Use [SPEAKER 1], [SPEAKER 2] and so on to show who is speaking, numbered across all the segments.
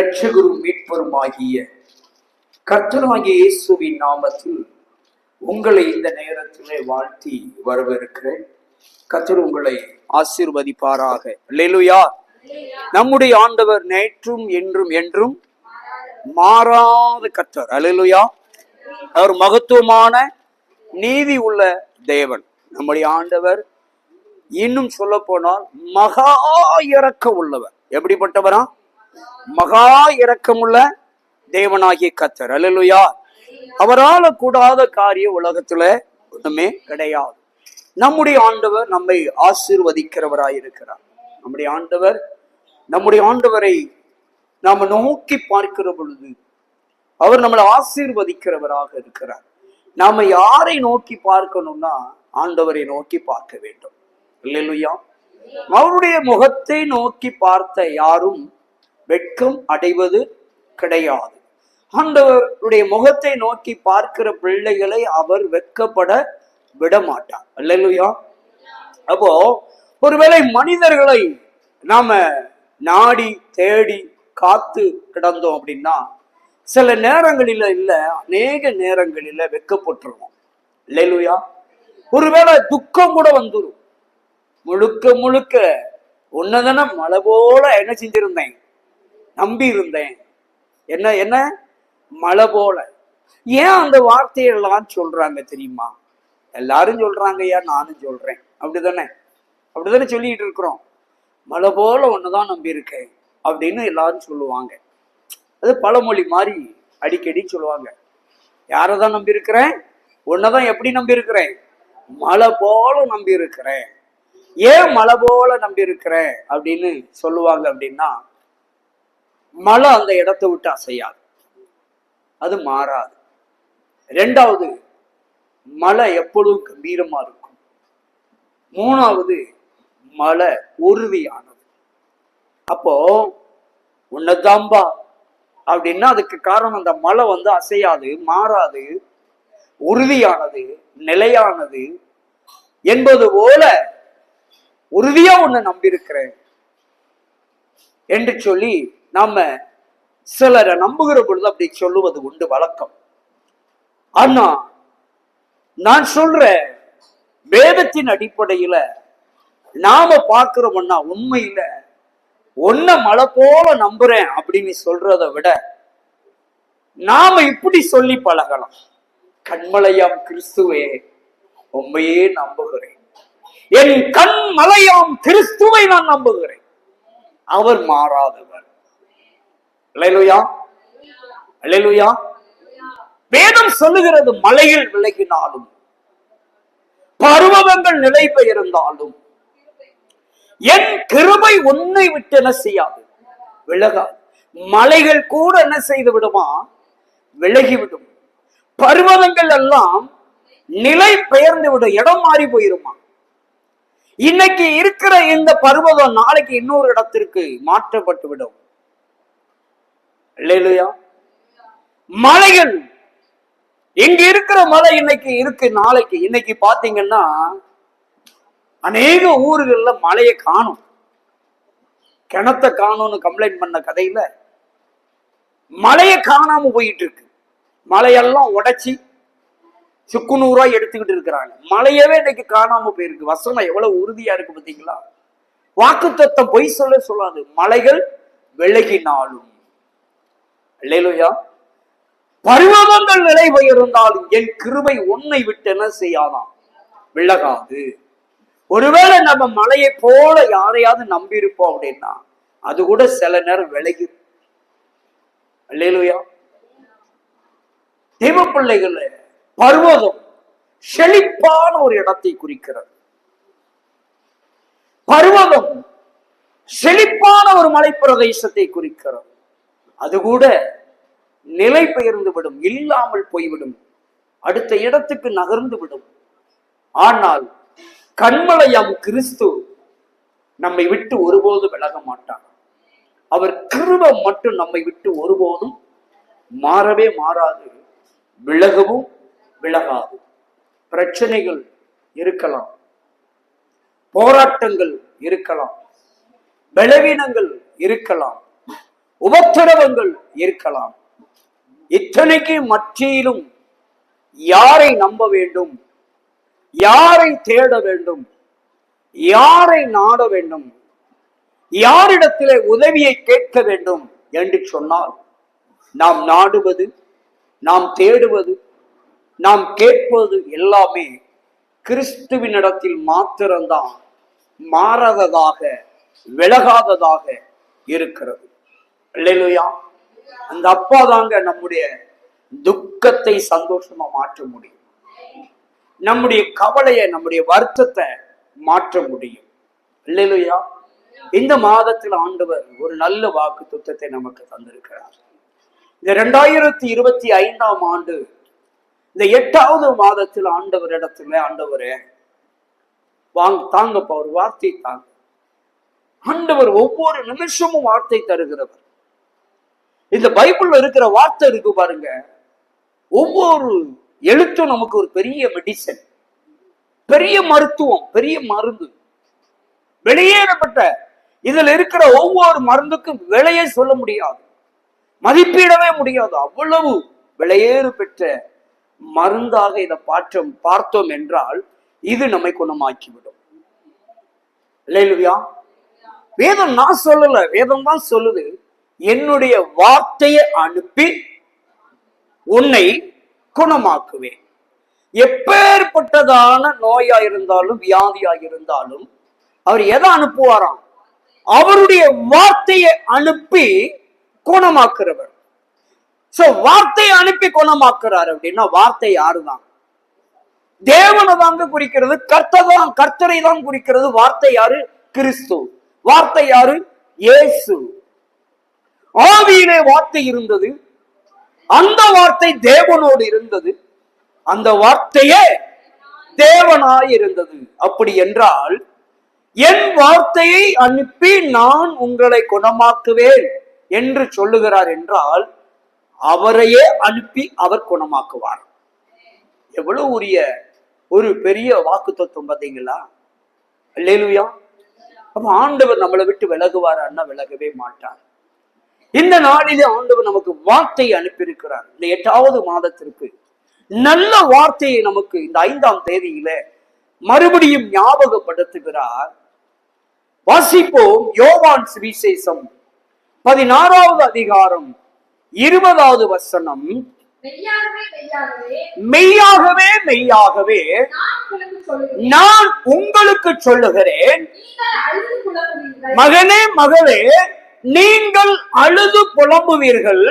[SPEAKER 1] இரட்சகரும் மீட்பருமாகிய கர்த்தராகிய இயேசுவின் நாமத்தில் உங்களை இந்த நேரத்திலே வாழ்த்தி வரவேற்கிறேன். கர்த்தர் உங்களை ஆசீர்வதிப்பாராக. அல்லேலூயா. நம்முடைய ஆண்டவர் நேற்றும் என்றும் என்றும் மாறாத கர்த்தர். அல்லேலூயா. அவர் மகத்துவமான நீதி உள்ள தேவன். நம்முடைய ஆண்டவர் இன்னும் சொல்ல போனால் மகா இரக்கம் உள்ளவர். எப்படிப்பட்டவரா? மகா இரக்கமுள்ள தேவனாகிய கர்த்தர். அல்லேலூயா. அவரால் கூடாத காரியம் உலகத்துல ஒண்ணுமே கிடையாது. நம்முடைய ஆண்டவர் நம்மை ஆசீர்வதிக்கிறவராயிருக்கிறார். நம்முடைய ஆண்டவரை நாம நோக்கி பார்க்கிற பொழுது அவர் நம்மளை ஆசீர்வதிக்கிறவராக இருக்கிறார். நாம யாரை நோக்கி பார்க்கணும்னா ஆண்டவரை நோக்கி பார்க்க வேண்டும். அல்லேலூயா. அவருடைய முகத்தை நோக்கி பார்த்த யாரும் வெட்கம் அடைவது கிடையாது. ஆண்டவருடைய முகத்தை நோக்கி பார்க்கிற பிள்ளைகளை அவர் வெட்கப்பட விட மாட்டார். அல்லேலூயா. அப்போ ஒருவேளை மனிதர்களை நாம நாடி தேடி காத்து கிடந்தோம் அப்படின்னா சில நேரங்களில இல்ல, அநேக நேரங்களில வெட்கப்பட்டுருவோம். அல்லேலூயா. ஒருவேளை துக்கம் கூட வந்துடும். முழுக்க முழுக்க உன்னதன மழை போல என்ன செஞ்சிருந்தேன், நம்பி இருந்தேன். என்ன மழை போல. ஏன் அந்த வார்த்தையெல்லாம் சொல்றாங்க தெரியுமா? எல்லாரும் சொல்றாங்க, ஐயா நானும் சொல்றேன். அப்படிதானே சொல்லிட்டு இருக்கிறோம். மழை போல ஒன்னுதான் நம்பி இருக்கேன் அப்படின்னு எல்லாரும் சொல்லுவாங்க. அது பழமொழி மாதிரி அடிக்கடி சொல்லுவாங்க. யாரதான் நம்பி இருக்கிறேன்? ஒன்னதான். எப்படி நம்பி இருக்கிறேன்? மழை போல நம்பி இருக்கிறேன். ஏன் மழை போல நம்பி இருக்கிறேன் அப்படின்னு சொல்லுவாங்க அப்படின்னா, மழை அந்த இடத்தை விட்டு அசையாது, அது மாறாது. ரெண்டாவது, மழை எப்பொழுதும் கம்பீரமா இருக்கும். மூணாவது, மழை உறுதியானது. அப்போ உன்னதாம்பா அப்படின்னா அதுக்கு காரணம் அந்த மழை அசையாது, மாறாது, உறுதியானது, நிலையானது என்பது போல உறுதியா உன்னை நம்பியிருக்கிறேன் என்று சொல்லி நாம சிலரை நம்புகிற பொழுது அப்படி சொல்லுவது உண்டு, வழக்கம். ஆனா நான் சொல்ற வேதத்தின் அடிப்படையில நாம பார்க்கிறோம்னா உண்மையில ஒன்ன மழை போல நம்புறேன் அப்படின்னு சொல்றதை விட நாம இப்படி சொல்லி பழகலாம். கண்மலையாம் கிறிஸ்துவே உண்மையே நம்புகிறேன். என் கண் மலையாம் கிறிஸ்துவை நான் நம்புகிறேன். அவர் மாறாதவர். அல்லேலூயா. அல்லேலூயா. வேதம் சொல்லுகிறது, மலையில் விலகினாலும் பர்வதங்கள் நிலை பெயர்ந்தாலும் என் கிருபை உன்னை விட்டு என்ன செய்யாது, விலகாது. மலைகள் கூட என்ன செய்து விடுமா, விலகிவிடும். பர்வதங்கள் எல்லாம் நிலை பெயர்ந்து விடும், இடம் மாறி போயிருமா. இன்னைக்கு இருக்கிற இந்த பர்வதம் நாளைக்கு இன்னொரு இடத்திற்கு மாற்றப்பட்டு விடும். அல்லேலூயா. மலைகள் இங்க இருக்கிற மலை இன்னைக்கு இருக்கு, நாளைக்கு இன்னைக்கு பாத்தீங்கன்னா அநேக ஊர்கள்ல மழையை காணும். கிணத்தை காணும்னு கம்ப்ளைண்ட் பண்ண கதையில மழையை காணாம போயிட்டு இருக்கு. மலையெல்லாம் உடைச்சி சுக்குநூறா எடுத்துக்கிட்டு இருக்கிறாங்க. மழையவே இன்னைக்கு காணாம போயிருக்கு. வசனம் எவ்வளவு உறுதியா இருக்கு பார்த்தீங்களா? வாக்குத்தத்தம் பொய் சொல்லாது. மலைகள் விலகினாலும், அல்லேலூயா, பர்வதங்கள் நிலை பெயர்ந்தாலும் என் கிருபை உன்னை விட்டு என்ன செய்யாதான், விலகாது. ஒருவேளை நம்ம மலையை போல யாரையாவது நம்பி இருப்போம் அப்படின்னா அது கூட சில நேரம் விலகி. அல்லேலூயா. தெய்வ பிள்ளைகள், பர்வதம் செழிப்பான ஒரு இடத்தை குறிக்கிறது. பர்வதம் செழிப்பான ஒரு மலைப்பிரதேசத்தை குறிக்கிறது. அது கூட நிலை பெயர்ந்து விடும், இல்லாமல் போய்விடும், அடுத்த இடத்துக்கு நகர்ந்து விடும். ஆனால் கண்மலையாம் கிறிஸ்து நம்மை விட்டு ஒருபோதும் விலக மாட்டார். அவர் கிருபை மட்டும் நம்மை விட்டு ஒருபோதும் மாறவே மாறாது, விலகவும் விலகாது. பிரச்சனைகள் இருக்கலாம், போராட்டங்கள் இருக்கலாம், பலவீனங்கள் இருக்கலாம், உபத்திரவங்கள் இருக்கலாம். இத்தனைக்கு மத்தியிலும் யாரை நம்ப வேண்டும், யாரை தேட வேண்டும், யாரை நாட வேண்டும், யாரிடத்திலே உதவியை கேட்க வேண்டும் என்று சொன்னால், நாம் நாடுவது, நாம் தேடுவது, நாம் கேட்பது எல்லாமே கிறிஸ்துவினிடத்தில் மாத்திரம்தான் மாறாததாக, விலகாததாக இருக்கிறது. அல்லேலூயா. அந்த அப்பா தாங்க நம்முடைய துக்கத்தை சந்தோஷமா மாற்ற முடியும், நம்முடைய கவலையை, நம்முடைய வருத்தத்தை மாற்ற முடியும். அல்லேலூயா. இந்த மாதத்தில் ஆண்டவர் ஒரு நல்ல வாக்கு துத்தத்தை நமக்கு தந்திருக்கிறார். இந்த 2025ஆம் ஆண்டு இந்த 8வது மாதத்தில் ஆண்டவர் இடத்துல, ஆண்டவரே தாங்கப்பா, ஒரு வார்த்தை தாங்க. ஆண்டவர் ஒவ்வொரு நிமிஷமும் வார்த்தை தருகிறவர். இந்த பைபிள்ல இருக்கிற வார்த்தை இருக்கு பாருங்க, ஒவ்வொரு எழுத்தும் நமக்கு ஒரு பெரிய மெடிசன், பெரிய மருத்துவம், பெரிய மருந்து. வெளியேறப்பட்ட இதுல இருக்கிற ஒவ்வொரு மருந்துக்கும் விலையே சொல்ல முடியாது, மதிப்பிடவே முடியாது. அவ்வளவு விலையேறு பெற்ற மருந்தாக இதை பார்த்தோம் என்றால் இது நம்மை குணமாக்கிவிடும். அல்லேலூயா. வேதம் நான் சொல்லல, வேதம் தான் சொல்லுது, என்னுடைய வார்த்தையை அனுப்பி உன்னை குணமாக்குவேன். எப்பேற்பட்டதான நோயா இருந்தாலும், வியாதியா இருந்தாலும் அவர் எதை அனுப்புவாராம்? அவருடைய வார்த்தையை அனுப்பி குணமாக்குறவர். சோ வார்த்தையை அனுப்பி குணமாக்குறாரு அப்படின்னா வார்த்தை யாருதான்? தேவனை தாங்க குறிக்கிறது, கர்த்தரை தான் குறிக்கிறது. வார்த்தை யாரு? கிறிஸ்து. வார்த்தை யாரு? இயேசு. ஆவியிலே வார்த்தை இருந்தது, அந்த வார்த்தை தேவனோடு இருந்தது, அந்த வார்த்தையே தேவனாய் இருந்தது. அப்படி என்றால் என் வார்த்தையை அனுப்பி நான் உங்களை குணமாக்குவேன் என்று சொல்லுகிறார் என்றால் அவரையே அனுப்பி அவர் குணமாக்குவார். எவ்வளவு உரிய ஒரு பெரிய வாக்கு தத்துவம் பார்த்தீங்களா? அல்லேலூயா. அப்ப ஆண்டவர் நம்மளை விட்டு விலகுவார் அண்ணா? விலகவே மாட்டார். இந்த நாளிலே ஆண்டவர் நமக்கு வார்த்தையை அனுப்பியிருக்கிறார். இந்த 8வது மாதத்திற்கு நல்ல வார்த்தையை நமக்கு இந்த 5ஆம் தேதியில மறுபடியும் ஞாபகப்படுத்துகிறார். வாசிப்போம். யோவான் சுவிசேஷம் 16வது அதிகாரம் 20வது வசனம். மெய்யாகவே மெய்யாகவே நான் உங்களுக்கு சொல்லுகிறேன், மகனே மகளே, நீங்கள் அழுது புலம்புவீர்கள்.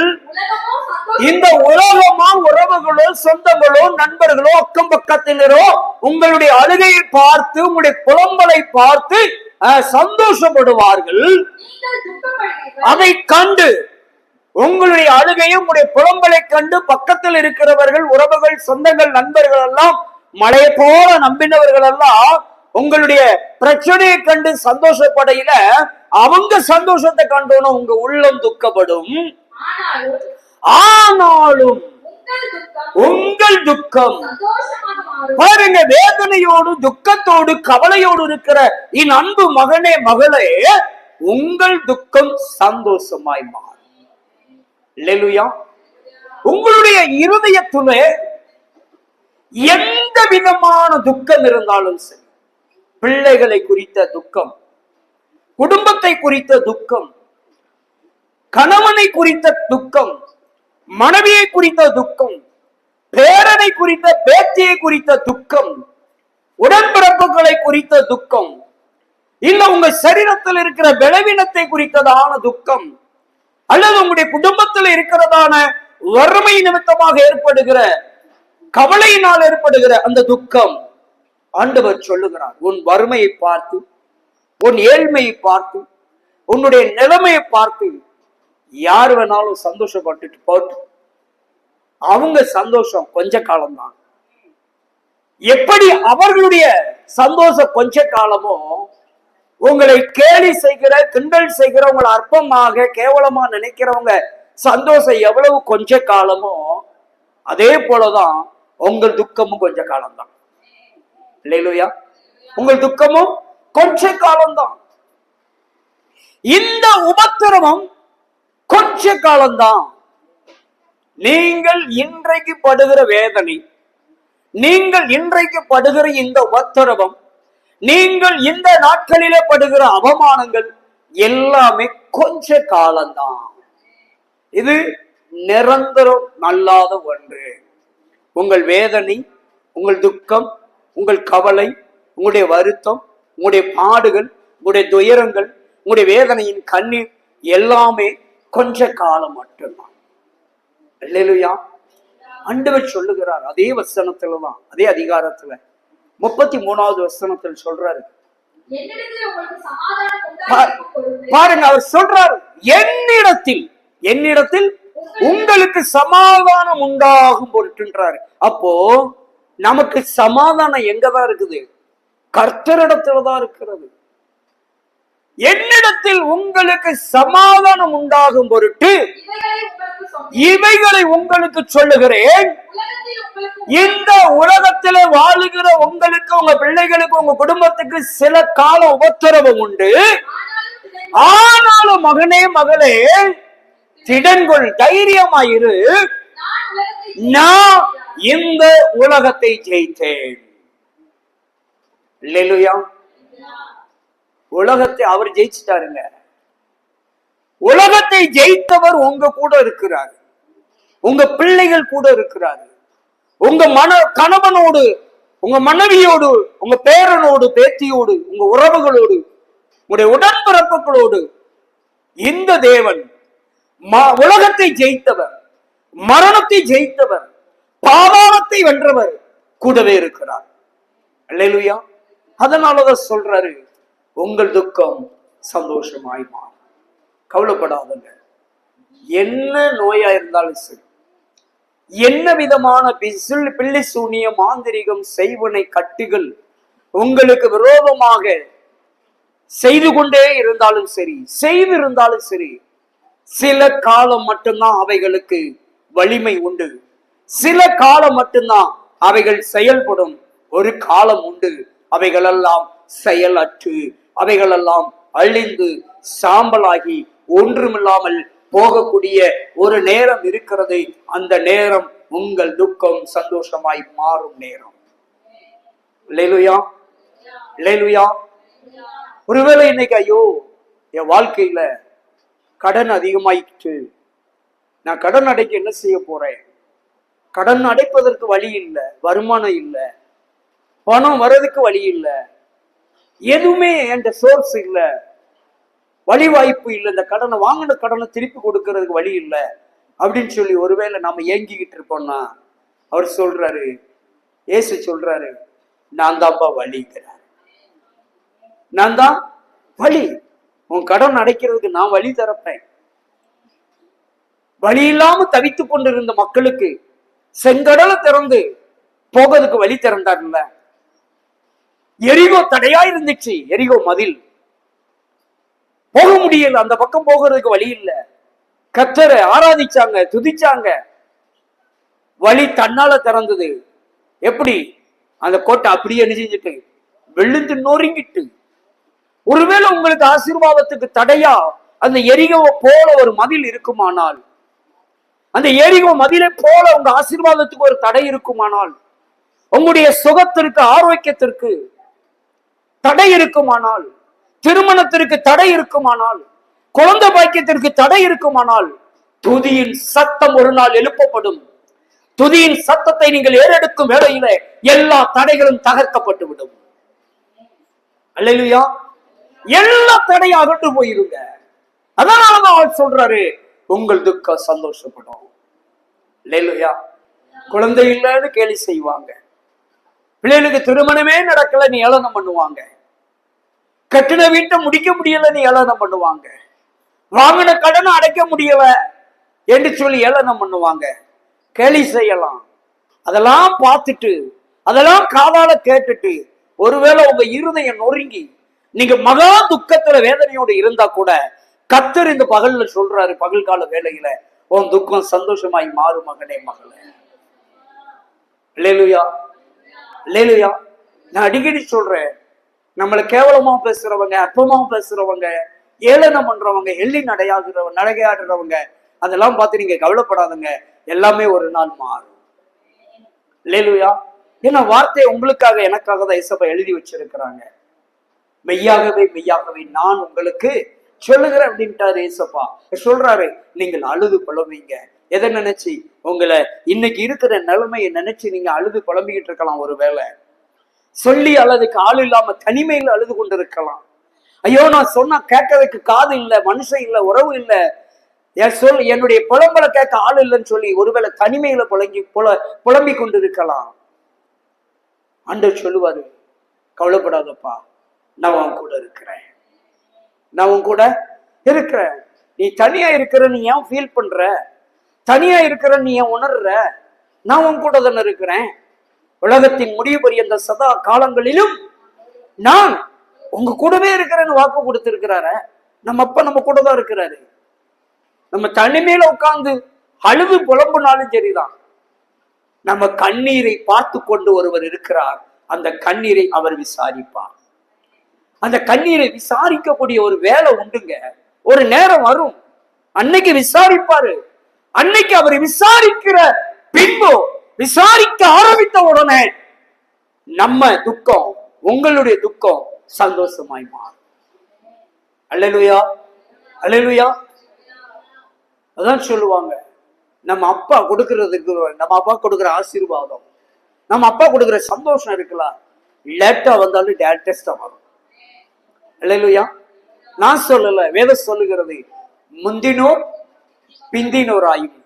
[SPEAKER 1] இந்த உலகமா, உறவுகளோ, சொந்தங்களோ, நண்பர்களோ, அக்கம் பக்கத்தினரோ உங்களுடைய அழுகையை பார்த்து, உங்களுடைய புலம்பலை பார்த்து சந்தோஷப்படுவார்கள். அதை கண்டு, உங்களுடைய அழுகையும் உங்களுடைய புலம்பலை கண்டு பக்கத்தில் இருக்கிறவர்கள், உறவுகள், சொந்தங்கள், நண்பர்கள் எல்லாம், மழையை போல நம்பினவர்கள் எல்லாம் உங்களுடைய பிரச்சனையை கண்டு சந்தோஷப்படையில அவங்க சந்தோஷத்தை கண்டோன்னு உங்க உள்ளம் துக்கப்படும். ஆனாலும் உங்கள் துக்கம் பாருங்க, வேதனையோடு, துக்கத்தோடு, கவலையோடு இருக்கிற என் அன்பு மகனே மகளே, உங்கள் துக்கம் சந்தோஷமாய் மாறும். அல்லேலூயா. உங்களுடைய இருதயத்திலே எந்த விதமான துக்கம் இருந்தாலும் சரி, பிள்ளைகளை குறித்த துக்கம், குடும்பத்தை குறித்த துக்கம், கணவனை குறித்த துக்கம், மனைவியை குறித்த துக்கம், பேரனை குறித்த, பேத்தியை குறித்த துக்கம், உடன்பிறப்புகளை குறித்த துக்கம், இல்ல உங்க சரீரத்தில் இருக்கிற பலவீனத்தை குறித்ததான துக்கம், அல்லது உங்களுடைய குடும்பத்தில் இருக்கிறதான வறுமை நிமித்தமாக ஏற்படுகிற, கவலையினால் ஏற்படுகிற அந்த துக்கம், ஆண்டவர் சொல்லுகிறார், உன் வறுமையை பார்த்து, உன் ஏழ்மையை பார்த்து, உன்னுடைய நிலைமையை பார்த்து யார் வேணாலும் சந்தோஷப்பட்டுட்டு போட்டு, அவங்க சந்தோஷம் கொஞ்ச காலம்தான். எப்படி அவர்களுடைய சந்தோஷம் கொஞ்ச காலமோ, உங்களை கேலி செய்கிற, கிண்டல் செய்கிற, உங்களை அற்பமாக கேவலமா நினைக்கிறவங்க சந்தோஷம் எவ்வளவு கொஞ்ச காலமோ, அதே போலதான் உங்கள் துக்கமும் கொஞ்ச காலம்தான். இல்லையா? உங்கள் துக்கமும் கொஞ்ச காலம்தான். இந்த உபத்திரவம் கொஞ்ச காலம்தான். நீங்கள் இன்றைக்கு படுகிற வேதனை, நீங்கள் இன்றைக்கு படுகிற இந்த உபத்திரவம், நீங்கள் இந்த நாட்களிலே படுகிற அவமானங்கள் எல்லாமே கொஞ்ச காலம்தான். இது நிரந்தரம் அல்லாத ஒன்று. உங்கள் வேதனை, உங்கள் துக்கம், உங்கள் கவலை, உங்களுடைய வருத்தம், உங்களுடைய பாடுகள், உங்களுடைய துயரங்கள், உங்களுடைய வேதனையின் கண்ணீர் எல்லாமே கொஞ்ச காலம் மட்டும்தான். அல்லேலூயா. ஆண்டவர் சொல்லுகிறார் அதே வசனத்துலதான், அதே அதிகாரத்துல 33வது வசனத்தில் சொல்றாரு பாருங்க. அவர் சொல்றாரு, என்னிடத்தில் உங்களுக்கு சமாதானம் உண்டாகும் பொருட்டுன்றாரு. அப்போ நமக்கு சமாதானம் எங்கதான் இருக்குது? கர்த்தரிடத்துலதான் இருக்கிறது. என்னிடத்தில் உங்களுக்கு சமாதானம் உண்டாகும் பொருட்டு இவைகளை உங்களுக்கு சொல்லுகிறேன். இந்த உலகத்திலே வாழுகிற உங்களுக்கு, உங்க பிள்ளைகளுக்கு, உங்க குடும்பத்துக்கு சில கால உபத்திரவம் உண்டு. ஆனாலும் மகனே, மகளே, திடன்கொள், தைரியமாயிரு, நான் இந்த உலகத்தை ஜெயித்தேன். அல்லேலூயா. உலகத்தை அவர் ஜெயிச்சிட்டாருங்க. உலகத்தை ஜெயித்தவர் உங்க கூட இருக்கிறார், உங்க பிள்ளைகள் கூட இருக்கிறார், உங்க கணவனோடு, உங்க மனைவியோடு, உங்க பேரனோடு, பேத்தியோடு, உங்க உறவுகளோடு, உங்களுடைய உடன்பிறப்புகளோடு. இந்த தேவன் உலகத்தை ஜெயித்தவர், மரணத்தை ஜெயித்தவர், பாதாளத்தை வென்றவர் கூடவே இருக்கிறார். அல்லேலூயா. அதனாலதான் சொல்றாரு, உங்கள் துக்கம் சந்தோஷமாய் மாறும். கவலைப்படாதங்க. என்ன நோயா இருந்தாலும் சரி, என்ன விதமான பில்லி சூனிய, மாந்திரிகம், செய்வனை, கட்டுகள் உங்களுக்கு விரோதமாக செய்து கொண்டே இருந்தாலும் சரி, செய்திருந்தாலும் சரி, சில காலம் மட்டும்தான் அவைகளுக்கு வலிமை உண்டு. சில காலம் மட்டும்தான் அவைகள் செயல்படும். ஒரு காலம் உண்டு, அவைகளெல்லாம் செயலற்று, அவைகளெல்லாம் அழிந்து சாம்பலாகி ஒன்றுமில்லாமல் போகக்கூடிய ஒரு நேரம் இருக்கிறது. அந்த நேரம் உங்கள் துக்கம் சந்தோஷமாய் மாறும் நேரம். அல்லேலூயா, அல்லேலூயா. ஒருவேளை இன்னைக்கு ஐயோ என் வாழ்க்கையில கடன் அதிகமாயிடுச்சு, நான் கடன் அடைக்க என்ன செய்ய போறேன்? கடன் அடைப்பதற்கு வழி இல்லை, வருமானம் இல்லை, பணம் வர்றதுக்கு வழி இல்லை, எதுவுமே என்ற சோர்ஸ் இல்லை, வழி வாய்ப்பு இல்லை, இந்த கடனை வாங்கின கடனை திருப்பி கொடுக்கறதுக்கு வழி இல்லை அப்படின்னு சொல்லி ஒருவேளை நாம ஏங்கிக்கிட்டு இருப்போம்னா, அவர் சொல்றாரு, இயேசு சொல்றாரு, நான் தான்ப்பா வழிங்கிறார். நான் தான் வழி. உன் கடன் அடைக்கிறதுக்கு நான் வழி தரப்பேன். வழி இல்லாம தவித்து கொண்டிருந்த மக்களுக்கு செங்கடலை திறந்து போகிறதுக்கு வழி திறந்தார்ல. எரிகோ தடையா இருந்துச்சு, எரிகோ மதில், போக முடியல, அந்த பக்கம் போகிறதுக்கு வழி இல்லை. கர்த்தரை ஆராதிச்சாங்க, துதிச்சாங்க, வழி தன்னால திறந்தது. எப்படி? அந்த கோட்டை அப்படியே நெஞ்சிட்டு வெளுந்து நொறுங்கிட்டு. ஒருவேளை உங்களுக்கு ஆசீர்வாதத்துக்கு தடையா அந்த எரிகோவை போல ஒரு மதில் இருக்குமானால், அந்த எரிகோ மதிலை போல உங்க ஆசீர்வாதத்துக்கு ஒரு தடை இருக்குமானால், உங்களுடைய சுகத்திற்கு, ஆரோக்கியத்திற்கு தடை இருக்குமானால், திருமணத்திற்கு தடை இருக்குமானால், குழந்தை பாக்கியத்திற்கு தடை இருக்குமானால், துதியின் சத்தம் ஒரு நாள் எழுப்பப்படும். துதியின் சத்தத்தை நீங்கள் ஏறெடுக்கும் வேளையில எல்லா தடைகளும் தகர்க்கப்பட்டு விடும். அல்லேலூயா. எல்லா தடையும் அகன்று போயிருங்க. அதனாலதான் அவர் சொல்றாரு, உங்கள் துக்கம் சந்தோஷப்படும். அல்லேலூயா. குழந்தை இல்லைன்னு கேலி செய்வாங்க, பிள்ளைகளுக்கு திருமணமே நடக்கல நீ ஏளனம் பண்ணுவாங்க, கட்டின வீட்டை முடிக்க முடியல நீ ஏளனம் பண்ணுவாங்க, வாங்கின கடனை அடைக்க முடியல என்று சொல்லி ஏளனம் பண்ணுவாங்க, கேலி செய்யலாம். அதெல்லாம் பார்த்துட்டு, அதெல்லாம் காதால கேட்டுட்டு, ஒருவேளை உங்க இருதயம் நொறுங்கி நீங்க மகா துக்கத்துல வேதனையோடு இருந்தா கூட, கர்த்தர் இந்த பகல்ல சொல்றாரு, பகல் கால வேலையில உன் துக்கம் சந்தோஷமாய் மாறும் மகனே, மகளே. அல்லேலூயா, அல்லேலூயா. நான் அடிக்கடி சொல்றேன், நம்மளை கேவலமா பேசுறவங்க, அற்பமா பேசுறவங்க, ஏளனம் பண்றவங்க, எள்ளி நடையாடுறவங்க, அதெல்லாம் பார்த்து நீங்க கவலைப்படாதுங்க, எல்லாமே ஒரு நாள் மாறும். அல்லேலூயா. ஏன்னா வார்த்தை உங்களுக்காக எனக்காக தான் இயேசப்பா எழுதி வச்சிருக்கிறாங்க. மெய்யாகவே மெய்யாகவே நான் உங்களுக்கு சொல்லுகிறேன் அப்படின்ட்டாரு இயேசப்பா. சொல்றாரு, நீங்கள் அழுது புலம்பீங்க. எதை நினைச்சு? உங்களை இன்னைக்கு இருக்கிற நிலைமையை நினைச்சு நீங்க அழுது புலம்பிக்கிட்டு இருக்கலாம். ஒருவேளை சொல்லி அழுதுக்கு ஆள் இல்லாம தனிமையில அழுது கொண்டு இருக்கலாம். ஐயோ, நான் சொன்னா கேட்கறதுக்கு காது இல்லை, மனுஷன் இல்லை, உறவு இல்லை, என்னுடைய புலம்பலை கேட்க ஆள் இல்லைன்னு சொல்லி ஒருவேளை தனிமையில புலம்பி கொண்டு இருக்கலாம். ஆண்டவர் சொல்லுவாரு, கவலைப்படாதப்பா, நான் உன் கூட இருக்கிறேன், நான் உன் கூட இருக்கிறேன். நீ தனியா இருக்கிற, நீ ஏன் ஃபீல் பண்ற? தனியா இருக்கிற நீ ஏன் உணர்ற? நான் உன் கூட தானே இருக்கிறேன். உலகத்தின் முடிவு பரியந்த சதா காலங்களிலும் நான் உங்க கூடவே இருக்கிறேன்னு வாக்கு கொடுத்திருக்கிறாரு. நம்ம அப்பா நம்ம கூட தான் இருக்கிறாரு. நம்ம தனிமையில உட்கார்ந்து அழுது புலம்புனாலும் சரிதான், நம்ம கண்ணீரை பார்த்து கொண்டு ஒருவர் இருக்கிறார். அந்த கண்ணீரை அவர் விசாரிப்பார். அந்த கண்ணீரை விசாரிக்கக்கூடிய ஒரு வேலை உண்டுங்க. ஒரு நேரம் வரும், அன்னைக்கு விசாரிப்பாரு. அன்னைக்கு அவர் விசாரிக்கிற பின்பு, விசாரிக்க ஆரம்பித்த உடனே நம்ம துக்கம், உங்களுடைய துக்கம் சந்தோஷமாய் மாறும். அல்லேலூயா, அல்லேலூயா. அதான் சொல்லுவாங்க, நம்ம அப்பா கொடுக்கறதுக்கு, நம்ம அப்பா கொடுக்குற ஆசீர்வாதம், நம்ம அப்பா கொடுக்குற சந்தோஷம் இருக்கலாம், லேட்டா வந்தாலும் டேரக்டா வரும். அல்லேலூயா. நான் சொல்லல, வேதம் சொல்லுகிறது, முந்தினோர் பிந்தினோர் ஆயும்,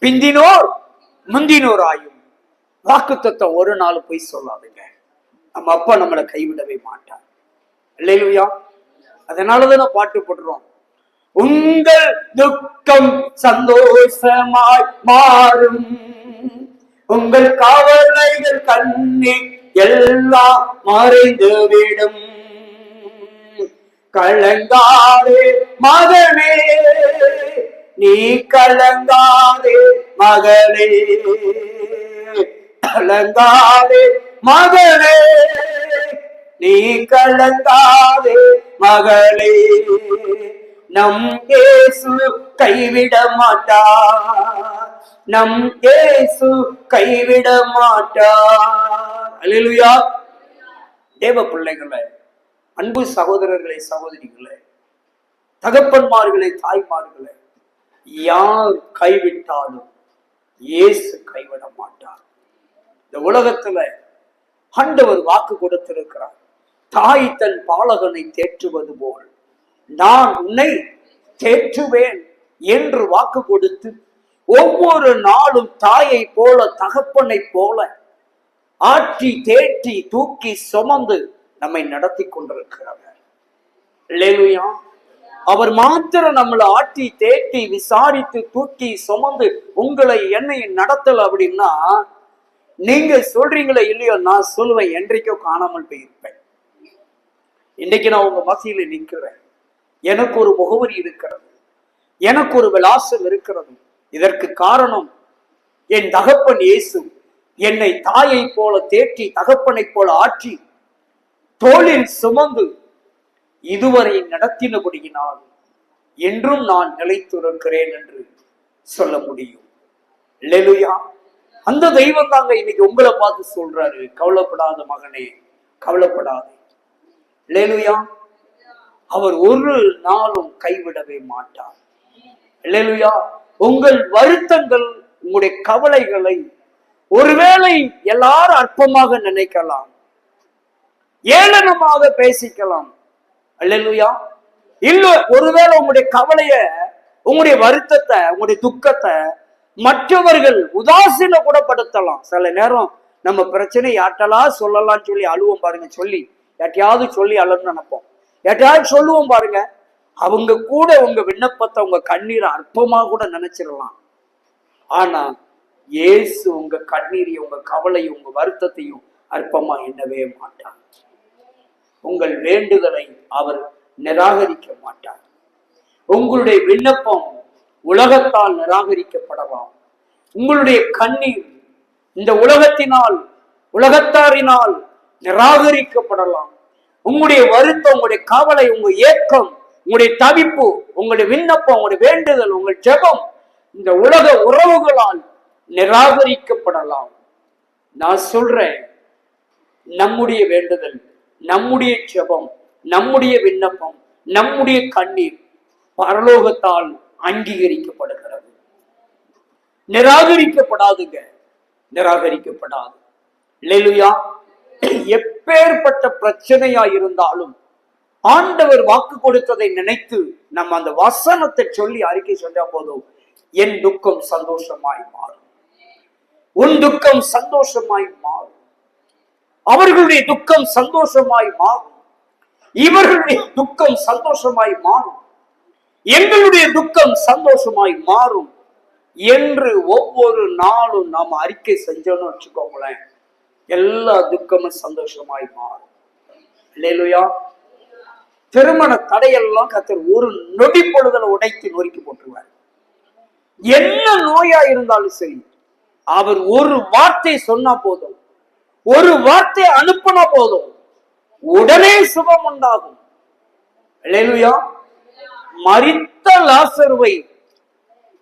[SPEAKER 1] பிந்தினோர் முந்தினோர் ஆயும். வாக்குத்தத்தம் ஒரு நாள் போய் சொல்லாதுங்க. நம்ம அப்பா நம்மளை கைவிடவே மாட்டார். அல்லேலூயா. அதனாலதான் பாட்டு போடுறோம், உங்கள் துக்கம் சந்தோஷமாய் மாறும், உங்கள் கவலைகள் கண்ணீர் எல்லாம் மறைந்து விடும். கலங்காதே மகனே, நீ கலங்காதே மகளே, கலங்காதே மகனே, நீ கலங்காதே மகளே, நம் இயேசு கைவிட மாட்டார், நம் இயேசு கைவிட மாட்டார். அல்லேலூயா. தேவ பிள்ளைகளே, அன்பு சகோதரர்களே, சகோதரிகளே, தகப்பன்மார்களே, தாய்மார்களே, யார் கைவிட்டாலும் இயேசு கைவிட மாட்டார். இந்த உலகத்துல ஆண்டவர் வாக்கு கொடுத்திருக்கிறார், தாய் தன் பாலகனை தேற்றுவது போல் நான் உன்னை தேற்றுவேன் என்று வாக்கு கொடுத்து ஒவ்வொரு நாளும் தாயை போல தகப்பனை போல ஆற்றி தேற்றி தூக்கி சுமந்து நம்மை நடத்தி கொண்டிருக்கிறார். அல்லேலூயா. அவர் மாத்திரம் நம்மளை ஆட்டி தேட்டி விசாரித்து தூக்கி சுமந்து உங்களை என்னை நடத்தல அப்படின்னா, நீங்க சொல்றீங்களே இல்லையோ, நான் சொல்லுவேன், என்றைக்கோ காணாமல் போயிருப்பேன். இன்னைக்கு நான் உங்க மத்தியில நிற்கிறேன். எனக்கு ஒரு முகவரி இருக்கிறது, எனக்கு ஒரு விலாசம் இருக்கிறது. இதற்கு காரணம் என் தகப்பன் இயேசு என்னை தாயை போல தேற்றி தகப்பனை போல ஆற்றி தோளில் சுமந்து இதுவரை நடத்தினபடியினால் என்றும் நான் நிலைத்திருக்கிறேன் என்று சொல்ல முடியும். அல்லேலூயா. அந்த தெய்வம் தாங்க இன்னைக்கு உங்களை பார்த்து சொல்றாரு, கவலைப்படாத மகனே, கவலைப்படாதே. அல்லேலூயா. அவர் ஒரு நாளும் கைவிடவே மாட்டார். அல்லேலூயா. உங்கள் வருத்தங்கள், உங்களுடைய கவலைகளை ஒருவேளை எல்லாரும் அற்பமாக நினைக்கலாம், ஏளனமாக பேசிக்கலாம். அல்லேலூயா. இல்ல, ஒருவேளை உங்களுடைய கவலைய, உங்களுடைய வருத்தத்தை, உங்களுடைய துக்கத்தை மற்றவர்கள் உதாசீன கூட படுத்தலாம். சில நேரம் நம்ம பிரச்சனை யார்ட்டெல்லாம் சொல்லலாம்னு சொல்லி அழுவோம் பாருங்க. சொல்லி யார்ட்டையாவது சொல்லி அழுன்னு நினைப்போம். யார்ட்டையாவது சொல்லுவோம் பாருங்க, அவங்க கூட உங்க விண்ணப்பத்தை, உங்க கண்ணீரை அற்பமா கூட நினைச்சிடலாம். ஆனா இயேசு உங்க கண்ணீரையும், உங்க கவலையும், உங்க வருத்தத்தையும் அற்பமா எண்ணவே மாட்டார். உங்கள் வேண்டுதலை அவர் நிராகரிக்க மாட்டார். உங்களுடைய விண்ணப்பம் உலகத்தால் நிராகரிக்கப்படலாம். உங்களுடைய கண்ணீர் இந்த உலகத்தினால், உலகத்தாரினால் நிராகரிக்கப்படலாம். உங்களுடைய வருத்தம், உங்களுடைய கவலை, உங்க ஏக்கம் உங்களுடைய தவிப்பு, உங்களுடைய விண்ணப்பம், உங்களுடைய வேண்டுதல், உங்கள் ஜெபம் இந்த உலக உறவுகளால் நிராகரிக்கப்படலாம். நான் சொல்றேன், நம்முடைய வேண்டுதல், நம்முடைய ஜெபம், நம்முடைய விண்ணப்பம், நம்முடைய கண்ணீர் பரலோகத்தால் அங்கீகரிக்கப்படுகிறது. நிராகரிக்கப்படாதுங்க, நிராகரிக்கப்படாது. அல்லேலூயா. எப்பேற்பட்ட பிரச்சனையா இருந்தாலும் ஆண்டவர் வாக்கு கொடுத்ததை நினைத்து நம்ம அந்த வசனத்தை சொல்லி அறிக்கை சொன்னா போதும், என் துக்கம் சந்தோஷமாய் மாறும், உன் துக்கம் சந்தோஷமாய் மாறும், அவர்களுடைய துக்கம் சந்தோஷமாய் மாறும், இவர்களுடைய துக்கம் சந்தோஷமாய் மாறும், எங்களுடைய துக்கம் சந்தோஷமாய் மாறும் என்று ஒவ்வொரு நாளும் நாம் அறிக்கை செஞ்சோன்னு வச்சுக்கோங்களேன், எல்லா துக்கமும் சந்தோஷமாய் மாறும். அல்லேலூயா. திருமண தடையெல்லாம் கர்த்தர் ஒரு நொடி பொழுதுல உடைத்து நொறுக்கி போட்டுருவார். என்ன நோயா இருந்தாலும் சரி, அவர் ஒரு வார்த்தை சொன்னா போதும், ஒரு வார்த்தை அனுப்பினா போதும், உடனே சுகம் உண்டாகும். அல்லேலூயா. மரித்த லாசருவை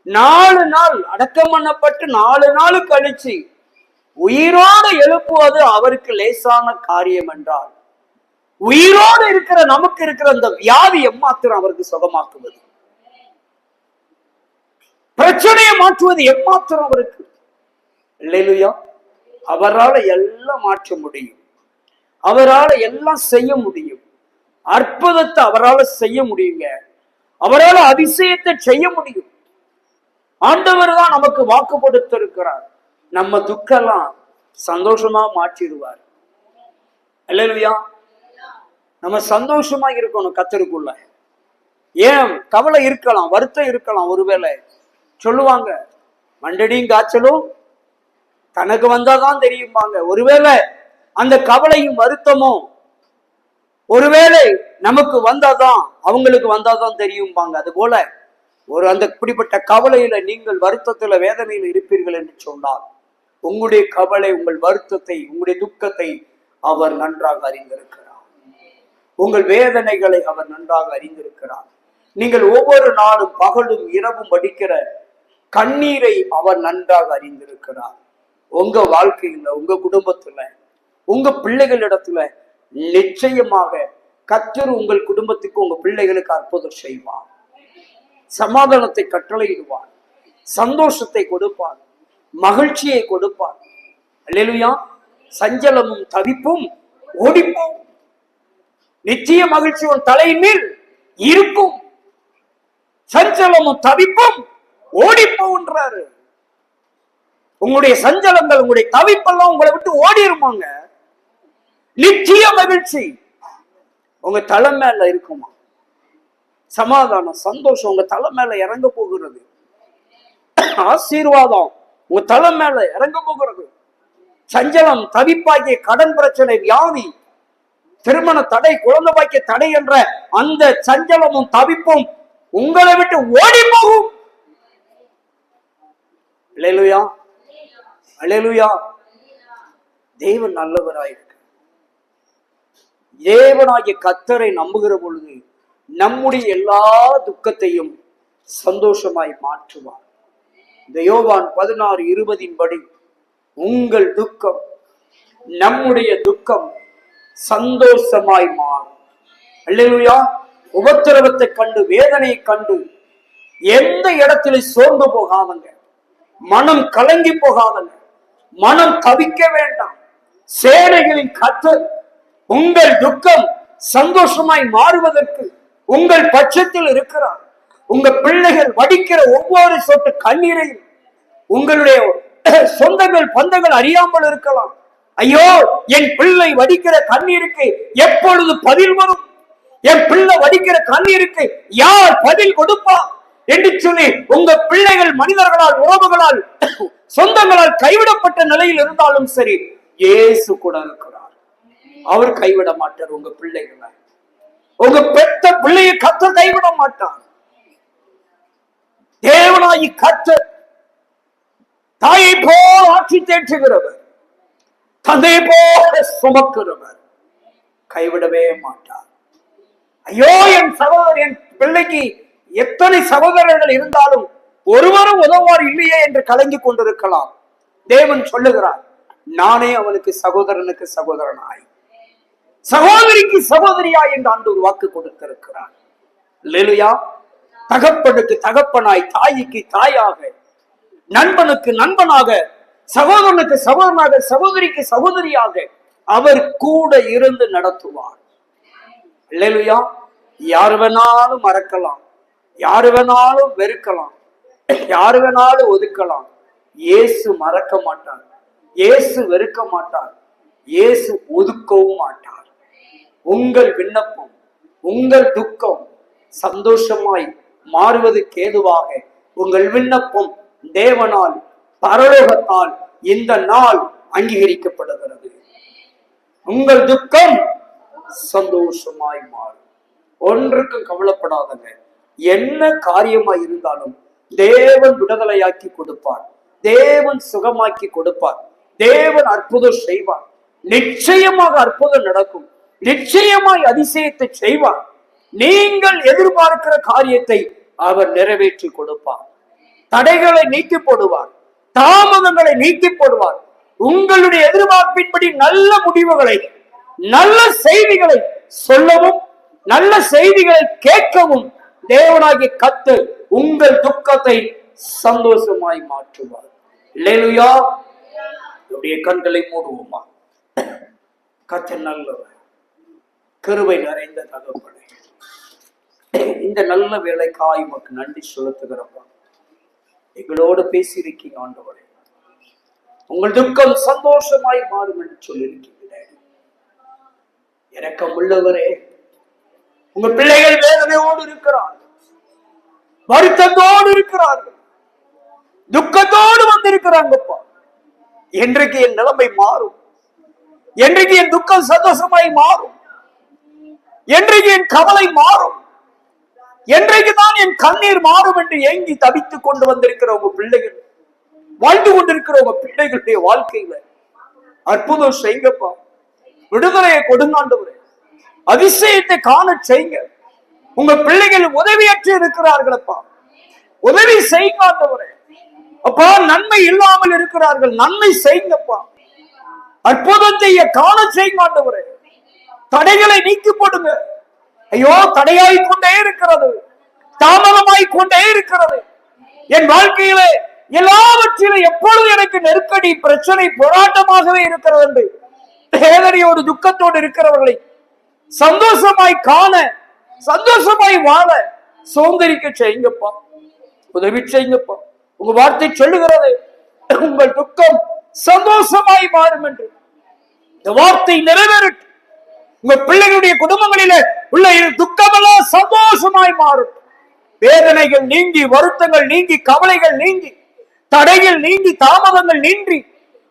[SPEAKER 1] 4 நாள் அடக்கம் பண்ணப்பட்டு 4 நாள் கழிச்சு உயிரோடு எழுப்புவது அவருக்கு லேசான காரியம் என்றால், உயிரோடு இருக்கிற நமக்கு இருக்கிற அந்த வியாதி எம்மாத்திரம் அவருக்கு சுகமாக்குவது, பிரச்சனையை மாற்றுவது எம்மாத்திரம் அவருக்கு. அல்லேலூயா. அவரால் எல்லாம் மாற்ற முடியும், அவரால் எல்லாம் செய்ய முடியும், அற்புதத்தை அவரால் செய்ய முடியுங்க, அவரால் அதிசயத்தை செய்ய முடியும். ஆண்டவர் தான் நமக்கு வாக்கு கொடுத்திருக்கிறார். நம்ம துக்கெல்லாம் சந்தோஷமா மாற்றிடுவார். அல்லேலூயா. நம்ம சந்தோஷமா இருக்கணும் கர்த்தருக்குள்ள. ஏன் கவலை இருக்கலாம், வருத்தம் இருக்கலாம். ஒருவேளை சொல்லுவாங்க, மண்டடியும் காய்ச்சலும் தனக்கு வந்தாதான் தெரியுமாங்க. ஒருவேளை அந்த கவலையும் வருத்தமும் ஒருவேளை நமக்கு வந்தாதான் அவங்களுக்கு வந்தாதான் தெரியும்பாங்க. அது போல ஒரு அந்த இப்படிப்பட்ட கவலையில நீங்கள் வருத்தத்துல வேதனையில் இருப்பீர்கள் என்று சொன்னால், உங்களுடைய கவலை, உங்கள் வருத்தத்தை, உங்களுடைய துக்கத்தை அவர் நன்றாக அறிந்திருக்கிறார். உங்கள் வேதனைகளை அவர் நன்றாக அறிந்திருக்கிறார். நீங்கள் ஒவ்வொரு நாளும் பகலும் இரவும் வடிக்கிற கண்ணீரை அவர் நன்றாக அறிந்திருக்கிறார். உங்க வாழ்க்கையில, உங்க குடும்பத்துல, உங்க பிள்ளைகளிடத்துல நிச்சயமாக கர்த்தர் உங்கள் குடும்பத்துக்கு, உங்க பிள்ளைகளுக்கு அற்புதம் செய்வார். சமாதானத்தை கட்டளையிடுவார், சந்தோஷத்தை கொடுப்பார், மகிழ்ச்சியை கொடுப்பார். அல்லேலூயா. சஞ்சலமும் தவிப்பும் ஓடிப்போம், நிச்சய மகிழ்ச்சி உன் தலையின் மேல் இருக்கும். சஞ்சலமும் தவிப்பும் ஓடிப்போன்றாரு. உங்களுடைய சஞ்சலங்கள், உங்களுடைய தவிப்பெல்லாம் உங்களை விட்டு ஓடிருமாங்க. நிச்சய மகிழ்ச்சி உங்க தலை மேல இருக்குமா. சமாதானம், சந்தோஷம் உங்க தலை மேல இறங்க போகிறது. ஆசீர்வாதம் உங்க தலை மேல இறங்க போகிறது. சஞ்சலம், தவிப்பாகிய கடன் பிரச்சனை, வியாதி, திருமண தடை, குழந்தை பாக்கிய தடை என்ற அந்த சஞ்சலமும் தவிப்பும் உங்களை விட்டு ஓடி போகும். அல்லேலூயா. அல்லேலூயா. தேவன் நல்லவராயிருக்கு. தேவனாகிய கர்த்தரை நம்புகிற பொழுது நம்முடைய எல்லா துக்கத்தையும் சந்தோஷமாய் மாற்றுவார். இந்த யோவான் 16:20 படி உங்கள் துக்கம் நம்முடைய துக்கம் சந்தோஷமாய் மாறும். அல்லேலூயா. உபத்திரவத்தை கண்டு, வேதனையை கண்டு எந்த இடத்துல சோர்ந்து போகாதங்க, மனம் கலங்கி போகாதங்க, மனம் தவிக்க வேண்டாம். சேனைகளின் கர்த்தர் உங்கள் துக்கம் சந்தோஷமாய் மாறுவதற்கு உங்கள் பட்சத்தில் இருக்கிறார். உங்க பிள்ளைகள் வடிக்கிற ஒவ்வொரு சொட்டு கண்ணீரையும் உங்களுடைய சொந்தங்கள் பந்தங்கள் அறியாமல் இருக்கலாம். ஐயோ, என் பிள்ளை வடிக்கிற கண்ணீருக்கு எப்பொழுது பதில் வரும், என் பிள்ளை வடிக்கிற கண்ணீருக்கு யார் பதில் கொடுப்பா என்று சொல்லி உங்க பிள்ளைகள் மனிதர்களால், உறவுகளால், சொந்தங்களால் கைவிடப்பட்ட நிலையில் இருந்தாலும் சரி, இயேசு கூட இருக்கிறார். அவர் கைவிட மாட்டார் உங்க பிள்ளைகளை. உங்க பெத்த பிள்ளையை கர்த்தர் கைவிட மாட்டார். தேவனாகி கர்த்தர் தாயை போல் ஆட்சி தேற்றுகிறவர், தந்தை போல சுமக்கிறவர், கைவிடவே மாட்டார். ஐயோ, என் சகோதரன், என் பிள்ளைக்கு எத்தனை சகோதரர்கள் இருந்தாலும் ஒருவரும் உதவார் இல்லையே என்று கலங்கி கொண்டிருக்கலாம். தேவன் சொல்லுகிறார், நானே அவனுக்கு சகோதரனுக்கு சகோதரனாய், சகோதரிக்கு சகோதரியாய் என்று ஆண்டவர் வாக்கு கொடுத்திருக்கிறார். அல்லேலூயா. தகப்பனுக்கு தகப்பனாய், தாய்க்கு தாயாக, நண்பனுக்கு நண்பனாக, சகோதரனுக்கு சகோதரனாக, சகோதரிக்கு சகோதரியாக அவர் கூட இருந்து நடத்துவார். அல்லேலூயா. யாரு வேணாலும் மறக்கலாம், யாரு வேணாலும் வெறுக்கலாம், யாரு வேணாலும் ஒதுக்கலாம். இயேசு மறக்க மாட்டார், இயேசு வெறுக்க மாட்டார், இயேசு ஒதுக்கவும் மாட்டார். உங்கள் விண்ணப்பம், உங்கள் துக்கம் சந்தோஷமாய் மாறுவதற்கு ஏதுவாக உங்கள் விண்ணப்பம் தேவனால், பரலோகத்தால் இந்த நாள் அங்கீகரிக்கப்படுகிறது. உங்கள் துக்கம் சந்தோஷமாய் மாறும். ஒன்றுக்கும் கவலைப்படாதங்க. என்ன காரியமாய் இருந்தாலும் தேவன் விடுதலையாக்கி கொடுப்பார், தேவன் சுகமாக்கி கொடுப்பார், தேவன் அற்புதம் செய்வார். நிச்சயமாக அற்புதம் நடக்கும், நிச்சயமாய் அதிசயத்தை செய்வார். நீங்கள் எதிர்பார்க்கிற காரியத்தை அவர் நிறைவேற்றி கொடுப்பார். தடைகளை நீக்கி போடுவார், தாமதங்களை நீக்கி போடுவார். உங்களுடைய எதிர்பார்ப்பின்படி நல்ல முடிவுகளை, நல்ல செய்திகளை சொல்லவும், நல்ல செய்திகளை கேட்கவும் தேவனாகிய கர்த்தர் உங்கள் துக்கத்தை சந்தோஷமாய் மாற்றுவார். அல்லேலூயா. என்னுடைய கண்களை மூடுவோமா? கர்த்தர் நல்லவர், கிருபை நிறைந்த தகப்பனே, இந்த நல்ல வேலைக்காய் உமக்கு நன்றி செலுத்துகிறப்பா. எங்களோடு பேசியிருக்கீங்க ஆண்டவரே. உங்கள் துக்கம் சந்தோஷமாய் மாறும் என்று சொல்லியிருக்கீங்க. இரக்கம் உள்ளவரே, உங்க பிள்ளைகள் வேதனையோடு இருக்கிறார்கள், வருத்தத்தோடு இருக்கிறார்கள், துக்கத்தோடு வந்திருக்கிறாங்கப்பா. என்றைக்கு என் நிலைமை மாறும்? என்றைக்கு என் துக்கம் சந்தோஷமாய் மாறும்? என்றைக்கு என் கவலை மாறும்? என்றைக்கு தான் என் கண்ணீர் மாறும் என்று ஏங்கி தவித்துக் கொண்டு வந்திருக்கிற உங்க பிள்ளைகள், வாழ்ந்து கொண்டிருக்கிற உங்க பிள்ளைகளுடைய வாழ்க்கையில அற்புதம் செய்யுங்கப்பா. விடுதலையை கொடுங்காண்டவரே, அதிசயத்தை காண செய்யுங்க. உங்க பிள்ளைகள் உதவியற்று இருக்கிறார்களப்பா, உதவி செய்யுங்காண்டவரே. அப்பா, நன்மை இல்லாமல் இருக்கிறார்கள், நன்மை செய்யுங்கப்பா. அற்புதத்தை காண செய்யுங்காண்டவரே. தடைகளை நீக்கி போடுங்க. ஐயோ, தடையாய் கொண்டே இருக்கிறது, தாமதமாய் கொண்டே இருக்கிறது என் வாழ்க்கையில. எல்லாவற்றிலும் எப்பொழுது எனக்கு நெருக்கடி, பிரச்சனை, போராட்டமாகவே இருக்கிறது என்று வேதனையோடு துக்கத்தோடு இருக்கிறவர்களை சந்தோஷமாய் காண, சந்தோஷமாய் வாழ சோந்தரிக்க செய்யுங்கப்பா, உதவி செய்யுங்கப்பா. உங்க வார்த்தை சொல்லுகிறது, உங்கள் துக்கம் சந்தோஷமாய் மாறும் என்று. இந்த வார்த்தை நிறைவேறட்டும். உங்க பிள்ளைகளுடைய குடும்பங்களில உள்ள துக்கமெல்லாம் சந்தோஷமாய் மாறும். வேதனைகள் நீங்கி, வருத்தங்கள் நீங்கி, கவலைகள் நீங்கி, தடைகள் நீங்கி, தாமதங்கள் நீங்கி,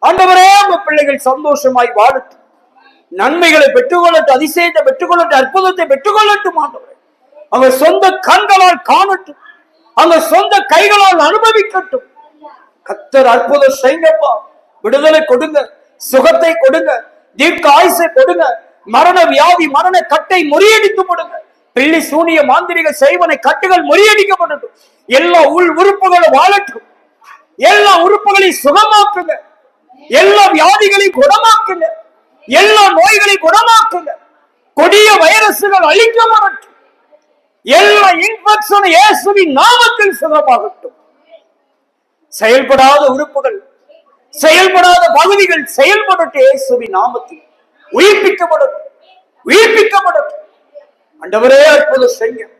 [SPEAKER 1] ஆண்டவரே உங்க பிள்ளைகள் சந்தோஷமாய் வாழட்டும். நன்மைகளை பெற்றுக்கொள்ளட்டும், அதிசயத்தை பெற்றுக்கொள்ளட்டும், அற்புதத்தை பெற்றுக்கொள்ளட்டும். ஆண்டவரே, அவங்க சொந்த கண்களால் காணட்டும், அவங்க சொந்த கைகளால் அனுபவிக்கட்டும். கர்த்தர் அற்புதம் செய்யுங்கப்பா. விடுதலை கொடுங்க, சுகத்தை கொடுங்க, தீர்க்க ஆயுசை கொடுங்க. மரண வியாதி, மரண கட்டை முறியடித்து போடுங்க. பில்லி சூனிய மாந்திரிக செய்வனை கட்டுகள் முறியடிக்கப்படட்டும். எல்லா உள் உறுப்புகளும் வாழட்டும். எல்லா உறுப்புகளையும் சுகமாக்குங்க. எல்லா வியாதிகளையும் குணமாக்குங்க. எல்லா நோய்களையும் குணமாக்குங்க. கொடிய வைரசுகள் அழிக்கப்படட்டும். எல்லா இன்ஃபெக்ஷன் இயேசுவின் நாமத்தில் சுகமாகட்டும். செயல்படாத உறுப்புகள், செயல்படாத பகுதிகள் செயல்படட்டும். இயேசுவின் நாமத்தில் உயிர்ப்பிக்கப்படட்டும், உயிர்ப்பிக்கப்படட்டும். ஆண்டவரே அற்புதம் செய்யுங்க.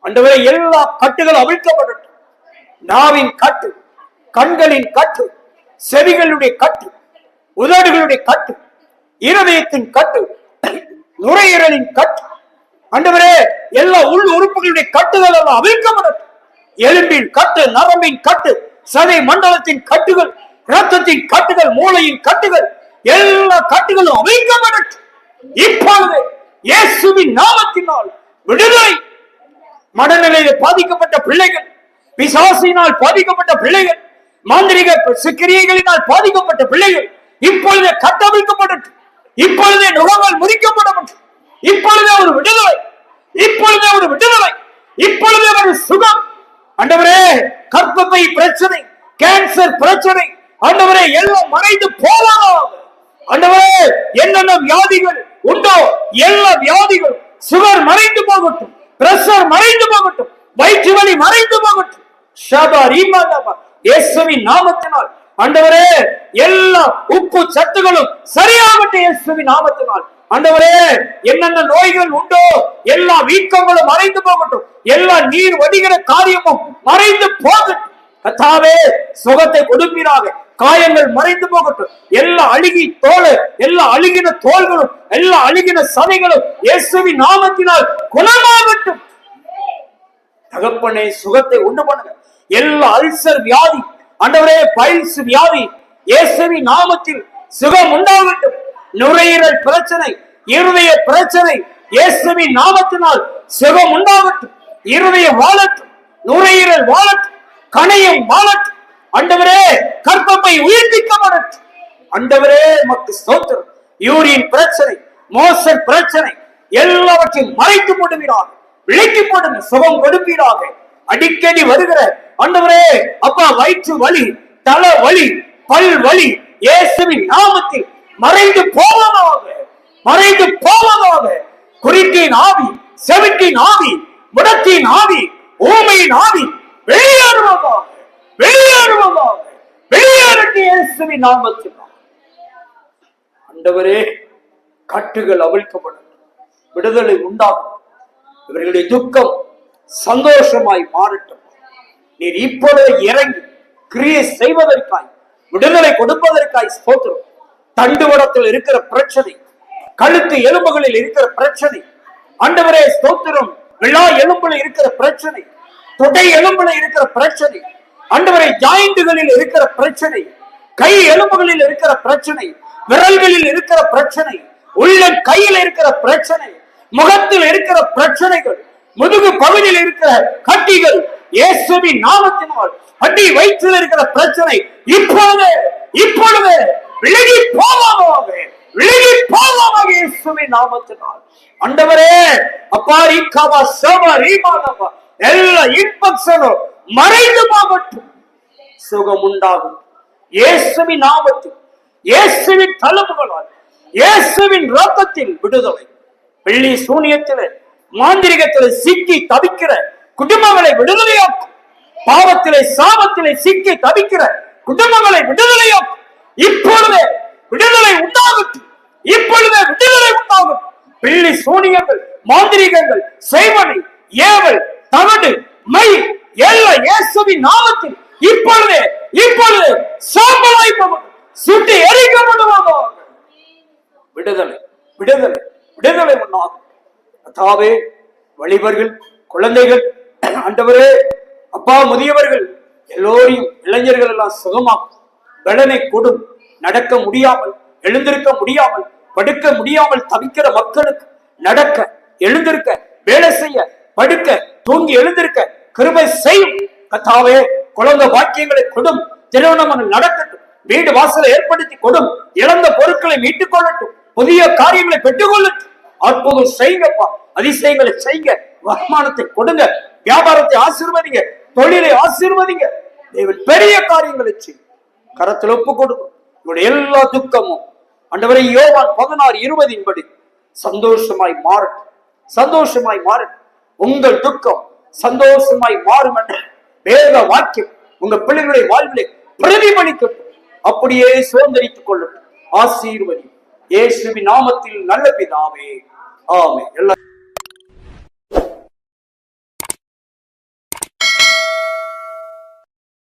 [SPEAKER 1] ஆண்டவரே, எல்லா கட்டுகள் அவிழ்க்கப்படட்டும். நாவின் கட்டு, கண்களின் கட்டு, செவிகளுடைய கட்டு, உதடுகளுடைய கட்டு, இருதயத்தின் கட்டு, நுரையீரலின் கட்டு, ஆண்டவரே எல்லா உள் உறுப்புகளுடைய கட்டுகள் எல்லாம் அவிழ்க்கப்படட்டும். எலும்பின் கட்டு, நரம்பின் கட்டு, சதை மண்டலத்தின் கட்டுகள், இரத்தத்தின் கட்டுகள், மூளையின் கட்டுகள், எல்லா கட்டுகளும் அவிழ்க்கப்படட்டும். இப்பொழுது இயேசுவின் நாமத்தினால் விடுதலை. மனநிலையில் பாதிக்கப்பட்ட பிள்ளைகள், பிசாசினால் பாதிக்கப்பட்ட பிள்ளைகள், மாந்திரிக கிரியைகளினால் பாதிக்கப்பட்ட பிள்ளைகள் இப்பொழுது கட்டவிழ்க்கப்படட்டும். இப்பொழுதே நுகங்கள் முறிக்கப்படட்டும். இப்பொழுதே ஒரு விடுதலை, இப்பொழுதே ஒரு விடுதலை, இப்பொழுதே ஒரு சுகம். ஆண்டவரே, கர்ப்பப்பை பிரச்சனை, கேன்சர் பிரச்சனை, ஆண்டவரே எல்லாம் மறைந்து போவதாக. ஆண்டவரே, என்னென்ன வியாதிகள் உண்டோ எல்லா வியாதிகள், சுகர் மறைந்து போகட்டும், பிரஷர் மறைந்து போகட்டும், வயிற்று வலி மறைந்து போகட்டும். இயேசுவின் நாமத்தினால் ஆண்டவரே எல்லா உப்பு சத்துகளும் சரியாகட்டும். இயேசுவின் நாமத்தினால் ஆண்டவரே, என்னென்ன நோய்கள் உண்டோ எல்லா வீக்கங்களும் மறைந்து போகட்டும், எல்லா நீர் வடிகிற காரியமும் மறைந்து போகட்டும். கர்த்தாவே, சுகத்தை கொடுப்பீராக. காயங்கள் மறைந்து போகட்டும். எல்லா அழுகி தோல், எல்லா அழுகின தோள்களும், எல்லா அழுகின சதைகளும் இயேசுவின் நாமத்தினால் குணமாகட்டும். தகப்பனே, சுகத்தை உண்டு பண்ணுங்க. எல்லா அல்சர் வியாதி, ஆண்டவரே பைல்ஸ் வியாதி, இயேசுவின் நாமத்தில் சுகம் உண்டாகட்டும். நுரையீரல் பிரச்சனை, இருதய பிரச்சனை, இயேசுவின் நாமத்தினால் சுகம் உண்டாகட்டும். இருதய வாழட்டும், நுரையீரல் வாழட்டும், கணையம் வாழட்டும். ஆண்டவரே, கர்ப்பப்பை உயிர்ப்பிக்கப்படட்டும். ஆண்டவரே, மக்கு ஸ்தோத்திரம். யூரின் பிரச்சனை, மோசன் பிரச்சனை எல்லாவற்றையும் மறைத்து போடுவீராக, விலக்கி போடுங்க. சுகம் கொடுப்பீராக. அடிக்கடி வருகிற ஆண்டவரே அப்பா வயிற்று வலி, தல வலி, பல் வலி இயேசுவின் நாமத்தில் மறைந்து போவதாக, மறைந்து போவதாக. குறித்தின் ஆவி, செவிட்டின் ஆவி, முடத்தின் ஆவி, ஊமையின் ஆவி வெளியேறுவதாக, வெளியேறுவதாக, வெளியேறட்டும் இயேசுவின் நாமத்தில். ஆண்டவரே, கட்டுகள் அவிழ்க்கப்படும், விடுதலை உண்டாகும். இவர்களுடைய துக்கம் சந்தோஷமாய் மாறட்டும். நீர் இப்பொழுது இறங்கி கிரியை செய்வதற்காய், விடுதலை கொடுப்பதற்காய் ஸ்தோத்திரம். தண்டுவடத்தில் இருக்கிற பிரச்சனை, கழுத்து எலும்புகளில் இருக்கிற பிரச்சனை, ஆண்டவரே ஸ்தோத்திரம். விழா எலும்புல இருக்கிற பிரச்சனை, தொடை எலும்புல இருக்கிற பிரச்சனை, ஆண்டவரே ஜாயிண்டுகளில் இருக்கிற பிரச்சனை, கை எலும்புகளில் இருக்கிற பிரச்சனை, விரல்களில் இருக்கிற பிரச்சனை, உள்ள கையில் இருக்கிற பிரச்சனை, முகத்தில் இருக்கிற பிரச்சனைகள், முதுகு பகுதியில் இருக்கிற கட்டிகள் இயேசுவின் நாமத்தினால், அடி வயிற்றில் இருக்கிற பிரச்சனை இப்பொழுது இப்பொழுது விலகி போவாமாக, விலகி போவாமாக இயேசுவின் நாமத்தினால். ஆண்டவரே அப்பா, ரீகாவா சபா ரீமானவா எல்லா இன்ஃபெக்ஷனும் மறைந்து போகட்டும். சுகம் உண்டாகும் இயேசுவின் நாமத்தில், இயேசுவின் தழும்புகளால், இயேசுவின் இரத்தத்தில் விடுதலை. வெள்ளி சூனியத்திலே, மாந்திரிகத்திலே சிக்கி தவிக்கிற குடும்பங்களை விடுதலையாக்கும். பாவத்திலே, சாபத்திலே சிக்கி தவிக்கிற குடும்பங்களை விடுதலையாக்கும். இப்பொழுதே விடுதலை உண்டாகட்டும், இப்பொழுதே விடுதலை உண்டாகட்டும். வெள்ளி சூனியங்கள், மாந்திரிகங்கள், செய்வனை, ஏவல், தகடு, மை எல்லா இயேசுவின் நாமத்தில் இப்பொழுதே இப்பொழுது சாம்பலாய் போகட்டும், சுட்டி எரிக்கப்படுவாங்க. விடுதலை, விடுதலை, விடுதலை உண்டாகும். கர்த்தாவே, வலிபர்கள், குழந்தைகள், ஆண்டவரே அப்பா முதியவர்கள் எல்லோரையும், இளைஞர்கள் எல்லாம் சுகமாக்கும். பலனை கொடும். நடக்க முடியாமல், எழுந்திருக்க முடியாமல், படுக்க முடியாமல் தவிக்கிற மக்களுக்கு நடக்க, எழுந்திருக்க, வேலை செய்ய, படுக்க, தூங்கி எழுந்திருக்க கிருபை செய்யும். கர்த்தாவே, குழந்தை வாக்கியங்களை கொடும். திருமணங்கள் நடக்கட்டும். வீடு வாசலை ஏற்படுத்தி கொடும். இழந்த பொருட்களை மீட்டுக் கொள்ளட்டும். புதிய காரியங்களை பெற்றுக் கொள்ளட்டும். அற்புதம் செய்யுங்கப்பா, அதிசயங்களை செய்யுங்க. வருமானத்தை கொடுங்க, வியாபாரத்தை ஆசீர்வதிங்க, தொழிலை ஆசீர்வதிங்க. தேவன் பெரிய காரியங்களை செய்யும். கரத்தில் ஒப்பு கொடுக்கும். உங்களுடைய எல்லா துக்கமும் ஆண்டவரே யோவான் 16:20 படி சந்தோஷமாய் மாறட்டும், சந்தோஷமாய் மாறட்டும். உங்கள் துக்கம் சந்தோஷமாய் மாறும் என்ற வேத வாக்கியம் உங்க பிள்ளைகளுடைய வாழ்விலே பிரதிபலிக்கட்டும். அப்படியே சுதந்திரித்துக் கொள்ளட்டும். ஆசீர்வதி இயேசுவின் நாமத்தில் நல்ல பிதாவே, ஆமென்.